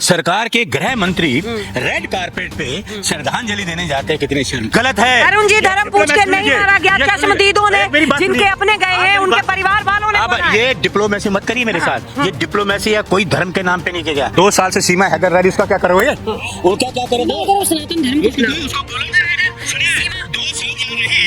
सरकार के गृह मंत्री रेड कारपेट पे श्रद्धांजलि देने जाते हैं, कितने शर्म। गलत है अरुण जी, धर्म पूछ के नहीं मारा गया चश्मदीदों ने, जिनके अपने गए हैं उनके परिवार वालों ने। अब ये डिप्लोमेसी मत करिए मेरे साथ, ये डिप्लोमेसी या कोई धर्म के नाम पे नहीं किया गया। 2 साल से सीमा हैदर रह रही, उसका क्या करोगे? उनका क्या करोगे? सनातन धर्म के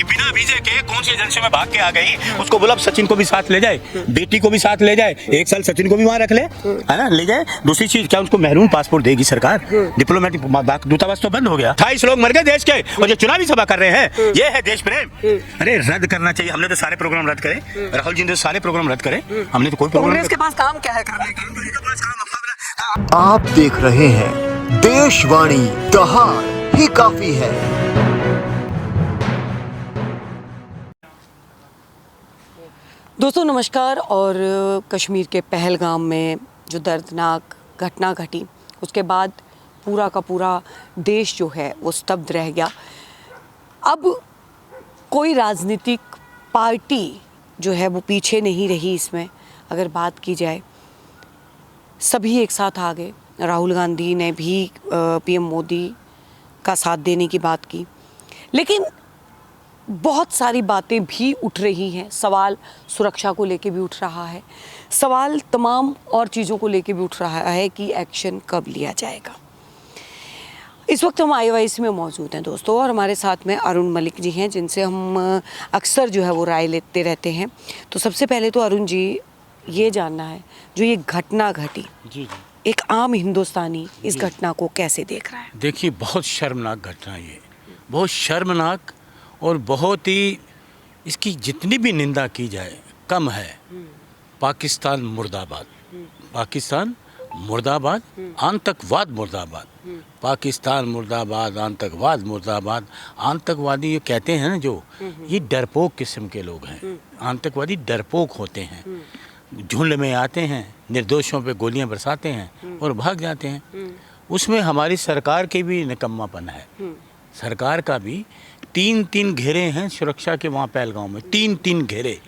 बिना वीजे के कौन सी एजेंसी में भाग के आ गई, उसको बोला सचिन को भी साथ ले जाए, बेटी को भी साथ ले जाए, 1 साल सचिन को भी वहाँ रख ले, है ना, ले जाए। दूसरी चीज, क्या उनको महरून पासपोर्ट देगी सरकार? डिप्लोमेटिक दूतावास तो बंद हो गया। 28 लोग मर गए देश के, और जो चुनावी सभा कर रहे हैं, ये है देश प्रेम। अरे रद्द करना चाहिए। हमने तो सारे प्रोग्राम रद्द करे, राहुल जी ने सारे प्रोग्राम रद्द करे, हमने तो कोई प्रोग्राम। कांग्रेस के पास काम क्या है? आप देख रहे हैं देशवाणी, दहाड़ ही काफी है। दोस्तों नमस्कार। और कश्मीर के पहलगाम में जो दर्दनाक घटना घटी, उसके बाद पूरा का पूरा देश जो है वो स्तब्ध रह गया। अब कोई राजनीतिक पार्टी जो है वो पीछे नहीं रही इसमें। अगर बात की जाए, सभी एक साथ आ गए। राहुल गांधी ने भी पीएम मोदी का साथ देने की बात की, लेकिन बहुत सारी बातें भी उठ रही हैं। सवाल सुरक्षा को लेके भी उठ रहा है, सवाल तमाम और चीज़ों को लेके भी उठ रहा है कि एक्शन कब लिया जाएगा। इस वक्त हम IYC में मौजूद हैं दोस्तों, और हमारे साथ में अरुण मलिक जी हैं, जिनसे हम अक्सर जो है वो राय लेते रहते हैं। तो सबसे पहले तो अरुण जी, ये जानना है, जो ये घटना घटी, जी, एक आम हिंदुस्तानी इस घटना को कैसे देख रहा है? देखिए, बहुत शर्मनाक घटना, ये बहुत शर्मनाक, और बहुत ही इसकी जितनी भी निंदा की जाए कम है। पाकिस्तान मुर्दाबाद, पाकिस्तान मुर्दाबाद, आतंकवाद मुर्दाबाद, पाकिस्तान मुर्दाबाद, आतंकवाद मुर्दाबाद। आतंकवादी ये कहते हैं ना, जो ये डरपोक किस्म के लोग हैं। आतंकवादी डरपोक होते हैं, झुंड में आते हैं, निर्दोषों पे गोलियां बरसाते हैं और भाग जाते हैं। उसमें हमारी सरकार के भी निकम्मापन है। सरकार का भी 3-3 घेरे हैं सुरक्षा के वहाँ पहलगांव में, 3-3 घेरे,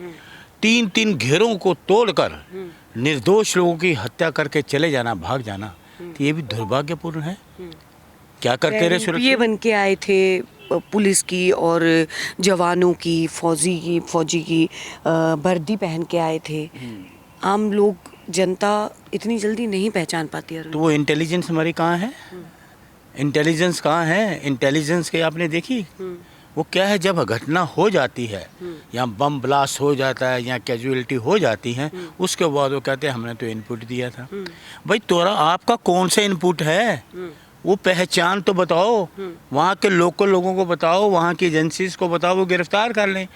3-3 घेरों को तोड़कर निर्दोष लोगों की हत्या करके चले जाना, भाग जाना, तो ये भी दुर्भाग्यपूर्ण है। क्या करते रहे सुरक्षा? ये बन के आए थे पुलिस की और जवानों की, फौजी की वर्दी पहन के आए थे। आम लोग, जनता इतनी जल्दी नहीं पहचान पाती है। तो वो इंटेलिजेंस हमारी कहाँ है? इंटेलिजेंस कहाँ है? इंटेलिजेंस के आपने देखी वो क्या है? जब घटना हो जाती है या बम ब्लास्ट हो जाता है या कैजुअलिटी हो जाती है, उसके बाद वो कहते हैं हमने तो इनपुट दिया था। भाई तोरा आपका कौन सा इनपुट है? वो पहचान तो बताओ, वहाँ के लोकल लोगों को बताओ, वहाँ की एजेंसीज को बताओ, वो गिरफ्तार कर लें।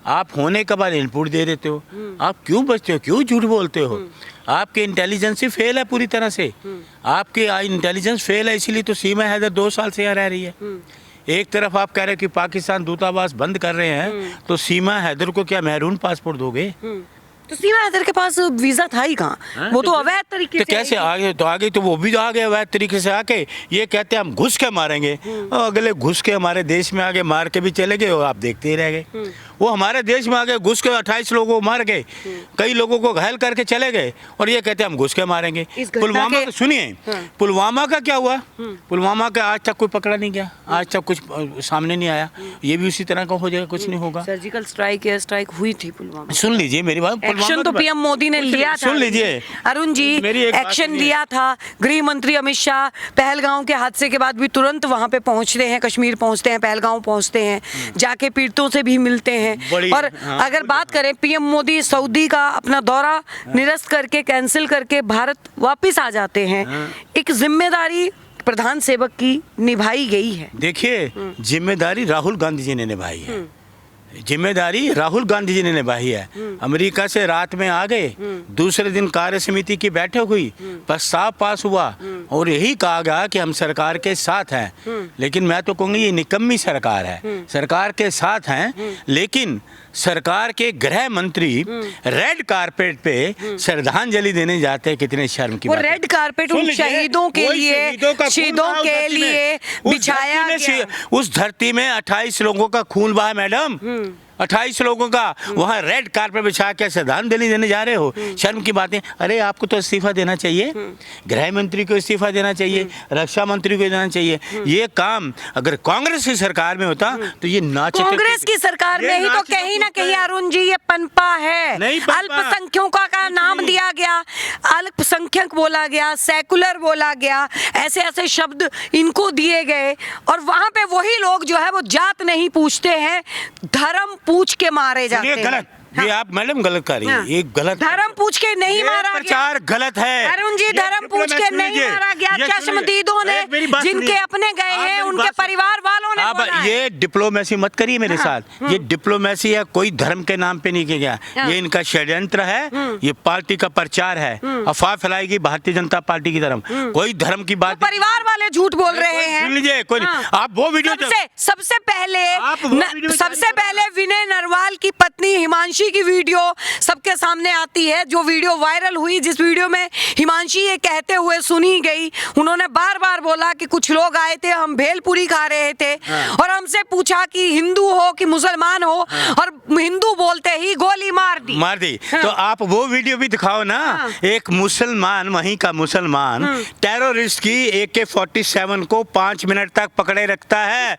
आप होने के बाद इनपुट दे देते हो। आप क्यों बचते हो? क्यों झूठ बोलते हो? आपकी इंटेलिजेंस ही फेल है पूरी तरह से। आपकी इंटेलिजेंस फेल है, इसीलिए तो सीमा हैदर 2 साल से यहाँ रह रही है। एक तरफ आप कह रहे हो कि पाकिस्तान दूतावास बंद कर रहे हैं, तो सीमा हैदर को क्या महरून पासपोर्ट दोगे? तो सीमा हैदर के पास वीजा था ही कहाँ? वो तो अवैध तरीके तो से कैसे आगे? तो आगे तो वो भी आ गए अवैध तरीके से आके। ये कहते हैं हम घुस के मारेंगे, और अगले घुस के हमारे देश में आगे मार के भी चले गए, और आप देखते ही रह गए। वो हमारे देश में आगे घुस के 28 लोगों को मार गए, कई लोगों को घायल करके चले गए, और ये कहते हैं हम घुस के मारेंगे। पुलवामा का सुनिए, पुलवामा का क्या हुआ? पुलवामा का आज तक कोई पकड़ा नहीं गया, आज तक कुछ सामने नहीं आया। ये भी उसी तरह का हो जाएगा, कुछ नहीं होगा। सर्जिकल स्ट्राइक, एयर स्ट्राइक हुई थी पुलवामा। सुन लीजिए मेरी बात, एक्शन तो पीएम मोदी ने लिया था। सुन लीजिए अरुण जी, एक्शन लिया था। गृह मंत्री अमित शाह पहलगांव के हादसे के बाद भी तुरंत वहां पे पहुंचते हैं, कश्मीर पहुंचते हैं, पहलगांव पहुंचते हैं, जाके पीड़ितों से भी मिलते हैं। और अगर बात करें, पीएम मोदी सऊदी का अपना दौरा निरस्त करके, कैंसिल करके भारत वापस आ जाते हैं। एक जिम्मेदारी प्रधान सेवक की निभाई गई है। देखिए, जिम्मेदारी राहुल गांधी जी ने निभाई है, जिम्मेदारी राहुल गांधी जी ने निभाई है। अमेरिका से रात में आ गए, दूसरे दिन कार्य समिति की बैठक हुई, प्रस्ताव पास हुआ, और यही कहा गया कि हम सरकार के साथ हैं। लेकिन मैं तो कहूँगी ये निकम्मी सरकार है। सरकार के साथ हैं, लेकिन सरकार के गृह मंत्री रेड कारपेट पे श्रद्धांजलि देने जाते हैं, कितने शर्म की बात है। रेड कारपेट उन शहीदों के लिए, शहीदों के लिए बिछाया गया। उस धरती में 28 लोगों का खून बहा मैडम, 28 लोगों का वहाँ रेड कारपेट बिछा के श्रद्धांजलि देने जा रहे हो, शर्म की बातें। अरे आपको तो इस्तीफा देना चाहिए, गृह मंत्री को इस्तीफा देना चाहिए, रक्षा मंत्री को देना चाहिए। ये काम अगर कांग्रेस की सरकार में होता तो ये नाच कांग्रेस की सरकार में ही तो कहीं ना कहीं अरुण जी ये पनपा है। नहीं पनपा। अल्पसंख्यकों का नाम दिया गया, अल्पसंख्यक बोला गया, सेकुलर बोला गया, ऐसे ऐसे शब्द इनको दिए गए, और वहां पे वही लोग जो है वो जात नहीं पूछते हैं, धर्म पूछ के मारे जाते ये हैं। गलत, ये आप मैडम गलत कर रही है, ये गलत धर्म पूछ के नहीं मारा गया। प्रचार गलत है अरुण जी, ये धर्म पूछ के नहीं मारा गया। चश्मदीदों ने, जिनके अपने गए हैं, उनके परिवार वालों ने अब बोला है। ये डिप्लोमेसी मत करिए मेरे साथ, ये डिप्लोमेसी है, कोई धर्म के नाम पे नहीं किया गया। ये इनका षड्यंत्र है, ये पार्टी का प्रचार है, अफवाह फैलाएगी भारतीय जनता पार्टी की तरफ। कोई धर्म की बात, परिवार वाले झूठ बोल रहे हैं। सुन लीजिए, कोई आप वो वीडियो सबसे पहले विनय नरवाल की पत्नी हिमांशी की वीडियो सबके सामने आती है, जो वीडियो वायरल हुई, जिस वीडियो में हिमांशी ये कहते हुए सुनी गई, उन्होंने बार बार बोला कि कुछ लोग आए थे, हम भेलपुरी खा रहे थे, और हमसे पूछा कि हिंदू हो कि मुसलमान हो, और हिंदू बोलते ही गोली मार दी। तो आप वो वीडियो भी दिखाओ ना। एक मुसलमान, वहीं का मुसलमान टेररिस्ट की AK-47 को 5 मिनट तक पकड़े रखता है।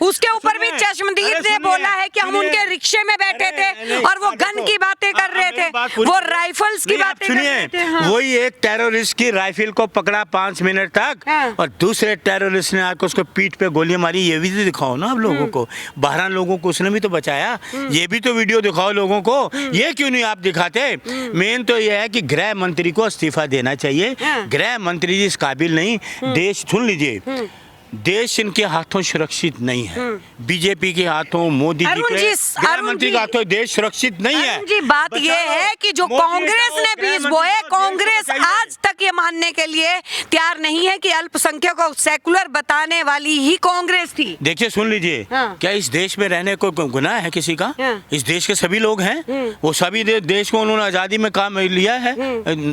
उसके ऊपर भी चश्मदीद ने बोला है कि हम उनके रिक्शे में बैठे थे और वो गन की बातें कर रहे थे, वो राइफल्स की बातें कर रहे थे। वही एक टेररिस्ट की राइफल को पकड़ा 5 मिनट तक, और दूसरे टेररिस्ट ने आकर उसको पीठ पे गोलियां मारी। ये भी तो दिखाओ ना आप लोगों को, 12 लोगों को उसने भी तो बचाया। ये भी तो वीडियो दिखाओ लोगों को। ये क्यों नहीं आप दिखाते? मेन तो ये है कि गृह मंत्री को इस्तीफा देना चाहिए। गृह मंत्री जी इस काबिल नहीं। देश, सुन लीजिए, देश इनके हाथों सुरक्षित नहीं है। बीजेपी के हाथों, मोदी जी के गृह मंत्री के हाथों देश सुरक्षित नहीं है। जी, बात ये है कि जो कांग्रेस ने बीज बोए, कांग्रेस आज तक ये मानने के लिए तैयार नहीं है कि अल्पसंख्यकों को सेकुलर बताने वाली ही कांग्रेस थी। देखिए, सुन लीजिए, क्या इस देश में रहने को गुनाह है किसी का? इस देश के सभी लोग हैं, वो सभी देश को उन्होंने आजादी में काम लिया है,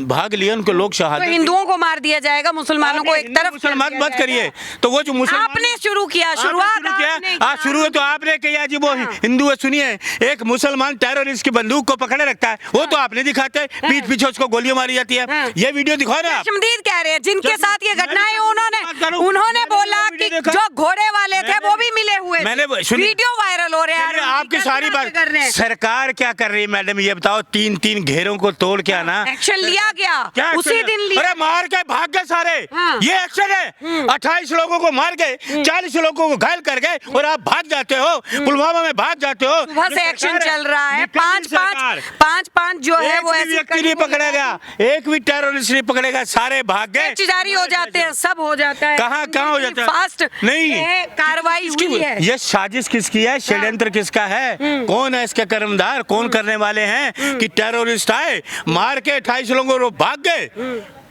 भाग लिया, उनको लोग शहादत। तो हिंदुओं को मार दिया जाएगा, मुसलमानों को एक तरफ मुसलमान मत करिए। तो वो आपने शुरू किया, शुरुआत शुरू तो आपने किया जी। वो हिंदू है, सुनिए, एक मुसलमान टेररिस्ट की बंदूक को पकड़े रखता है, वो तो आपने दिखाते, पीठ पीछे उसको गोलियां मारी जाती है। ये वीडियो दिखाओ ना। चश्मदीद कह रहे हैं जिनके साथ ये घटनाएं, उन्होंने बोला कि जो घोड़े वाले थे वो भी मिले हुए थे। वीडियो वायरल हो रहे हैं। आपकी सारी बात, सरकार क्या कर रही है मैडम, ये बताओ? 3-3 घेरों को तोड़ के आना, एक्शन लिया गया, उसी दिन लिया। अरे मार के भाग गए सारे, ये एक्शन है। 28 लोगों को मार के 40 लोगों को घायल कर गए, और आप भाग जाते हो, पुलवामा में भाग जाते हो। सुबह से एक्शन चल रहा है। 5-5 जो है वो ऐसे व्यक्ति नहीं पकड़ा गया, एक भी टेररिस्ट नहीं पकड़ेगा, सारे भाग गए। जारी हो जाते हैं, सब हो जाता है। कहाँ हो जाता है? फास्ट नहीं, कार्रवाई हुई है। ये साजिश किसकी है? षड्यंत्र किसका है? कौन है इसके कर्मधार? कौन करने वाले हैं कि टेररिस्ट आए, मार के 28 लोगों को भाग गए,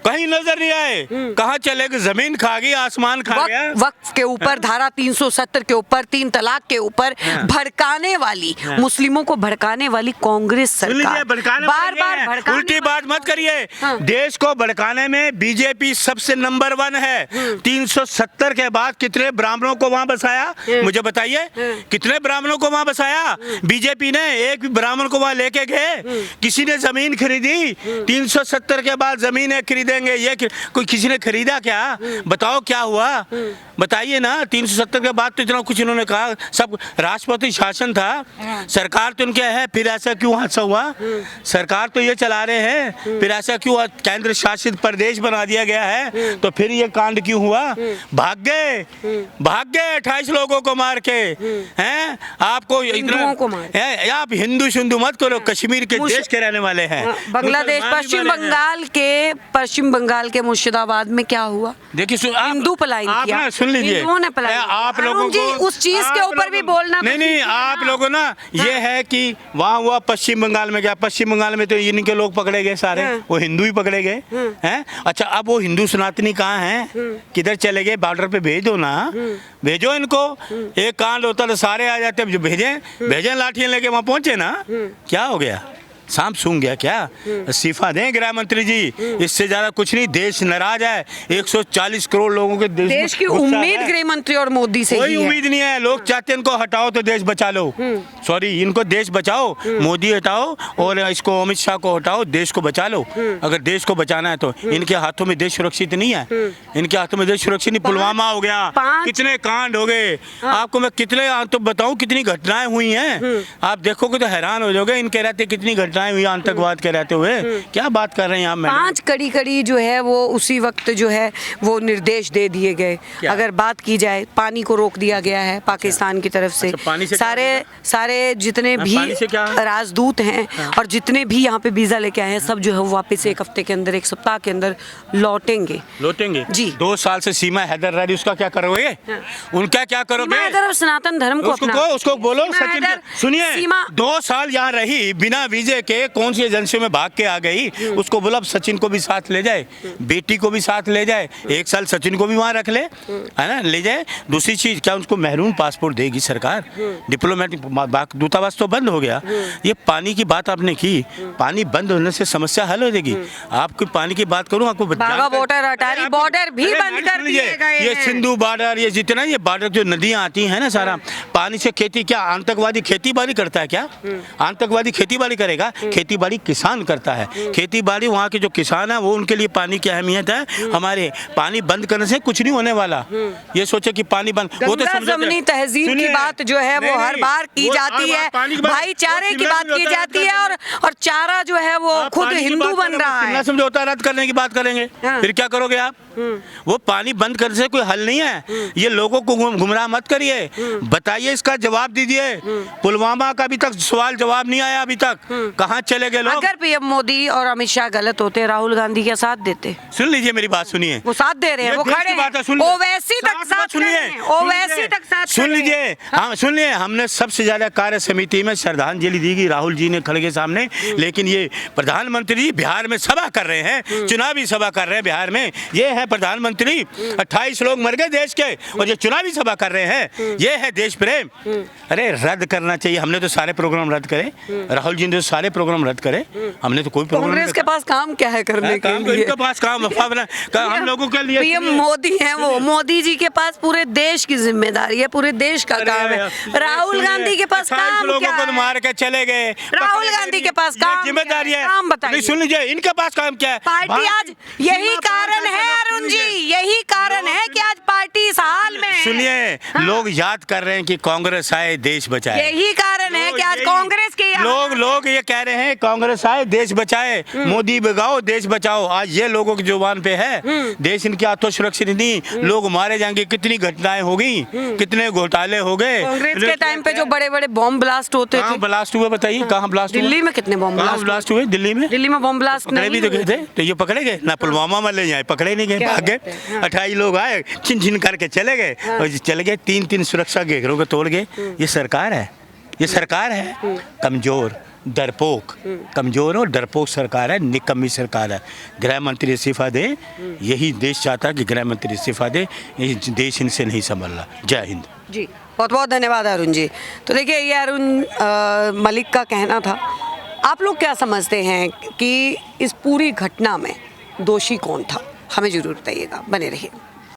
कहीं नजर नहीं आए? कहाँ चले गए? जमीन खा गई, आसमान खा गया। वक्फ के ऊपर, धारा 370 के ऊपर, 3 तलाक के ऊपर भड़काने वाली, मुस्लिमों को भड़काने वाली कांग्रेस सरकार, बार-बार उल्टी बात मत करिए। देश को भड़काने में बीजेपी सबसे नंबर 1 है। 370 के बाद कितने ब्राह्मणों को वहाँ बसाया, मुझे बताइए? कितने ब्राह्मणों को वहाँ बसाया बीजेपी ने? एक भी ब्राह्मण को वहाँ लेके गए? किसी ने जमीन खरीदी? 370 के बाद जमीनें खरीदेंगे, ये कोई किसी ने खरीदा क्या? बताओ क्या हुआ, बताइए ना। 370 के बाद तो इतना कुछ इन्होंने कहा, सब राष्ट्रपति शासन था, सरकार तो उनके है, फिर ऐसा क्यों हादसा हुआ? सरकार तो ये चला रहे हैं, फिर ऐसा क्यों केंद्र शासित प्रदेश बना दिया गया है, तो फिर ये कांड क्यों हुआ? भाग गए 28 लोगों को मार के, हैं? आपको इतना आप हिंदू शिंदू मत करो, कश्मीर के देश के रहने वाले हैं। बांग्लादेश, पश्चिम बंगाल के मुर्शिदाबाद में क्या हुआ? देखिए, हिंदू पलायन किया, सुन लीजिए, आप लोगों को उस चीज के ऊपर भी बोलना नहीं, आप लोगों ना, ये है कि वहाँ हुआ पश्चिम बंगाल में, क्या पश्चिम बंगाल में तो इनके लोग पकड़े गए सारे, वो हिंदू ही पकड़े गए हैं। अच्छा, अब वो हिंदू सनातनी कहाँ हैं, किधर चले गए? बॉर्डर पे भेज दो ना, भेजो इनको। एक कांड होता तो सारे आ जाते, भेजें लाठियां लेके वहाँ पहुंचे ना, क्या हो गया? सांप सूंघ गया क्या? इस्तीफा दें गृह मंत्री जी, इससे ज्यादा कुछ नहीं। देश नाराज है, 140 करोड़ लोगों के देश की उम्मीद गृह मंत्री और मोदी से कोई ही है। उम्मीद नहीं है। लोग चाहते हैं इनको हटाओ तो देश बचा लो। सॉरी, इनको देश बचाओ, मोदी हटाओ और इसको अमित शाह को हटाओ, देश को बचा लो। अगर देश को बचाना है तो इनके हाथों में देश सुरक्षित नहीं है। इनके हाथों में देश सुरक्षित नहीं। पुलवामा हो गया, कितने कांड हो गए, आपको मैं कितने तो बताऊं, कितनी घटनाएं हुई हैं। आप देखोगे तो हैरान हो जाओगे, इनके रहते कितनी घटनाएं हुई आतंकवाद के रहते हुए। क्या बात कर रहे हैं आप? 5 कड़ी जो है वो उसी वक्त जो है वो निर्देश दे दिए गए। अगर बात की जाए, पानी को रोक दिया गया है पाकिस्तान की तरफ से। पानी से सारे जितने भी राजदूत हैं और जितने भी यहाँ पे वीजा लेके आए हैं, सब जो है वो वापस 1 हफ्ते के अंदर, 1 सप्ताह के अंदर लौटेंगे जी। 2 साल से सीमा हैदर रह रही, उसका क्या करोगे? उनका क्या करोगे? सनातन धर्म को उसको बोलो सचिन, सुनिए, 2 साल यहाँ रही बिना वीजे के, कौन सी एजेंसियों में भाग के आ गई। उसको बोला सचिन को भी साथ ले जाए, बेटी को भी साथ ले जाए, 1 साल सचिन को भी वहाँ रख ले, है ना, ले जाए। दूसरी चीज, क्या उनको महरूम पासपोर्ट देगी सरकार? डिप्लोमेटिक दूतावास तो बंद हो गया। ये पानी की बात आपने की, पानी बंद होने से समस्या हल हो जाएगी। आपको पानी की बात करूँ, आपको बॉर्डर, अटारी बॉर्डर भी बंद कर दिए गए। ये सिंधु बॉर्डर, ये जितना ये बॉर्डर जो नदियां आती हैं ना, सारा पानी से खेती, क्या आतंकवादी खेती बाड़ी करता है क्या? आतंकवादी खेती बाड़ी करेगा? खेती बाड़ी किसान करता है। खेती बाड़ी वहाँ के जो किसान है वो, उनके लिए पानी की अहमियत है। हमारे पानी बंद करने से कुछ नहीं होने वाला। ये सोचे कि पानी बंद, वो तो जमनी तहजीब की बात जो है वो हर बार की जाती है, भाईचारे की बात की जाती है, और चारा जो है वो खुद हिंदू बन रहा है। समझौता रद्द करने की बात करेंगे, फिर क्या करोगे आप? वो पानी बंद करने से कोई हल नहीं है। ये लोगों को गुमराह मत करिए, बताइए, इसका जवाब दीजिए। पुलवामा का अभी तक सवाल जवाब नहीं आया, अभी तक कहाँ चले गए लोग? अगर पीएम मोदी और अमित शाह गलत होते, राहुल गांधी क्या साथ देते? सुन लीजिए मेरी बात, सुनिए। वो साथ दे रहे हैं, वो खड़े हैं, ओवैसी तक साथ सुनिए, ओवैसी तक साथ सुन लीजिए। हाँ सुनिए, हमने सबसे ज्यादा कार्य समिति में श्रद्धांजलि दी गई राहुल जी ने खड़े के सामने, लेकिन ये प्रधानमंत्री बिहार में सभा कर रहे हैं, चुनावी सभा कर रहे हैं बिहार में। ये है प्रधानमंत्री, 28 लोग मर गए देश के, और ये चुनावी सभा कर रहे हैं। ये है देश प्रेम। अरे रद्द करना चाहिए। हमने तो सारे प्रोग्राम रद्द करे, राहुल जी ने तो सारे प्रोग्राम रद्द करे, हमने तो कोई प्रोग्राम। कांग्रेस के पास काम क्या है करने के लिए? इनके पास काम हम लोगों के लिए। पीएम मोदी है, वो मोदी जी के पास पूरे देश की जिम्मेदारी है, पूरे देश का काम है। राहुल गांधी के पास काम लोगों को मार के चले गए, राहुल गांधी के पास काम जिम्मेदारी है, काम बताइए। सुन लीजिए, इनके पास काम क्या है? पार्टी आज, यही कारण है अरुण जी, यही कारण है कि आज पार्टी इस हाल में है। सुनिए, लोग याद कर रहे हैं कि कांग्रेस आए देश बचाए। यही कारण है कि आज कांग्रेस के लोग ये कह रहे हैं कांग्रेस आए देश बचाए, मोदी भगाओ देश बचाओ। आज ये लोगों की जुबान पे है, देश इनके हाथों सुरक्षित नहीं, लोग मारे जाएंगे। कितनी घटनाएं हो गई, कितने घोटाले हो गए। कांग्रेस के टाइम पे जो बड़े बड़े बॉम्ब ब्लास्ट होते थे, ब्लास्ट हुए बताइए, कहाँ ब्लास्ट हुए? दिल्ली में कितने बॉम्ब ब्लास्ट हुए? दिल्ली में बॉम्ब ब्लास्ट नहीं भी तो गए थे, तो ये पकड़े गए ना? पुलवामा में ले जाए, पकड़े नहीं गए, भाग गए। 28 लोग आए, छिन करके चले गए, और चले गए, 3 सुरक्षा घेरों को तोड़ गए। ये सरकार है, ये सरकार है कमजोर, डरपोक, कमजोर और डरपोक सरकार है, निकम्मी सरकार है। गृह मंत्री इस्तीफा दे, यही देश चाहता है कि गृह मंत्री इस्तीफा दे, ये देश इनसे नहीं संभल रहा। जय हिंद जी। बहुत बहुत धन्यवाद अरुण जी। तो देखिए, ये अरुण मलिक का कहना था। आप लोग क्या समझते हैं कि इस पूरी घटना में दोषी कौन था? हमें जरूर बताइएगा, बने रहिए।